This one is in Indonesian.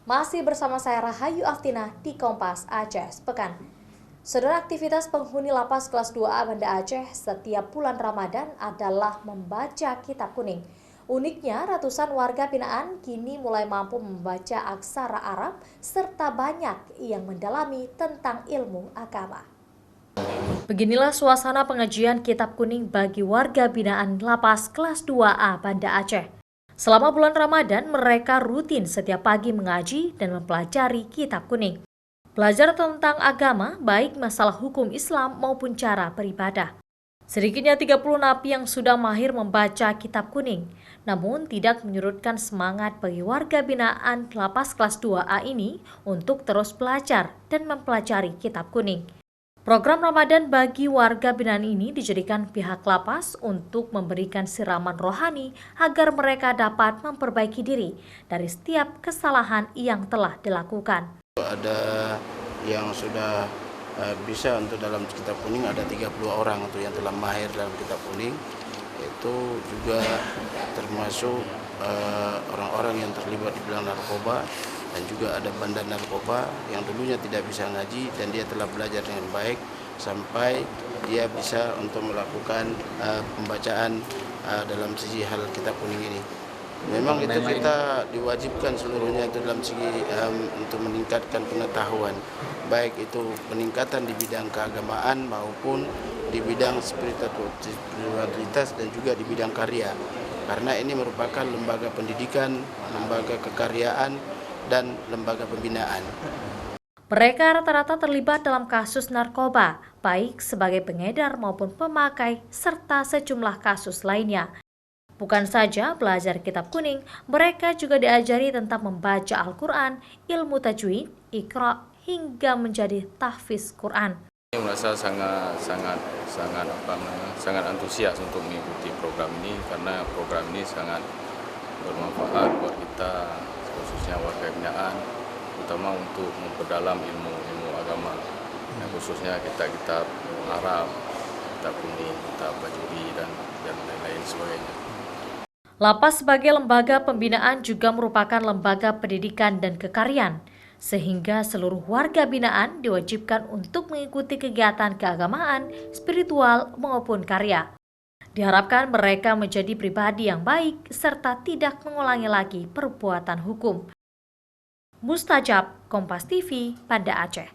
Masih bersama saya Rahayu Aftina di Kompas Aceh Sepekan. Saudara, aktivitas penghuni lapas kelas 2A Banda Aceh setiap bulan Ramadan adalah membaca kitab kuning. Uniknya, ratusan warga binaan kini mulai mampu membaca aksara Arab serta banyak yang mendalami tentang ilmu agama. Beginilah suasana pengajian kitab kuning bagi warga binaan lapas kelas 2A Banda Aceh. Selama bulan Ramadan, mereka rutin setiap pagi mengaji dan mempelajari kitab kuning. Belajar tentang agama, baik masalah hukum Islam maupun cara beribadah. Sedikitnya 30 napi yang sudah mahir membaca kitab kuning, namun tidak menyurutkan semangat bagi warga binaan lapas kelas 2A ini untuk terus belajar dan mempelajari kitab kuning. Program Ramadan bagi warga binaan ini dijadikan pihak lapas untuk memberikan siraman rohani agar mereka dapat memperbaiki diri dari setiap kesalahan yang telah dilakukan. Ada yang sudah bisa untuk dalam kitab kuning, ada 30 orang untuk yang telah mahir dalam kitab kuning. Itu juga termasuk orang-orang yang terlibat di bidang narkoba, dan juga ada bandar narkoba yang dulunya tidak bisa ngaji dan dia telah belajar dengan baik sampai dia bisa untuk melakukan pembacaan dalam sisi hal kitab kuning ini. Memang itu kita diwajibkan seluruhnya itu dalam segi untuk meningkatkan pengetahuan, baik itu peningkatan di bidang keagamaan maupun di bidang spiritualitas dan juga di bidang karya. Karena ini merupakan lembaga pendidikan, lembaga kekaryaan, dan lembaga pembinaan. Mereka rata-rata terlibat dalam kasus narkoba, baik sebagai pengedar maupun pemakai, serta sejumlah kasus lainnya. Bukan saja belajar kitab kuning, mereka juga diajari tentang membaca Al-Quran, ilmu tajwid, iqra, hingga menjadi tahfiz Quran. Saya merasa sangat antusias untuk mengikuti program ini karena program ini sangat bermanfaat buat kita, khususnya warga binaan, terutama untuk memperdalam ilmu agama, khususnya kitab Arab, kitab kuning, kitab tajwid dan lain-lain sebagainya. Lapas sebagai lembaga pembinaan juga merupakan lembaga pendidikan dan kekaryaan, sehingga seluruh warga binaan diwajibkan untuk mengikuti kegiatan keagamaan, spiritual maupun karya. Diharapkan mereka menjadi pribadi yang baik serta tidak mengulangi lagi perbuatan hukum. Mustajab, Kompas TV, Banda Aceh.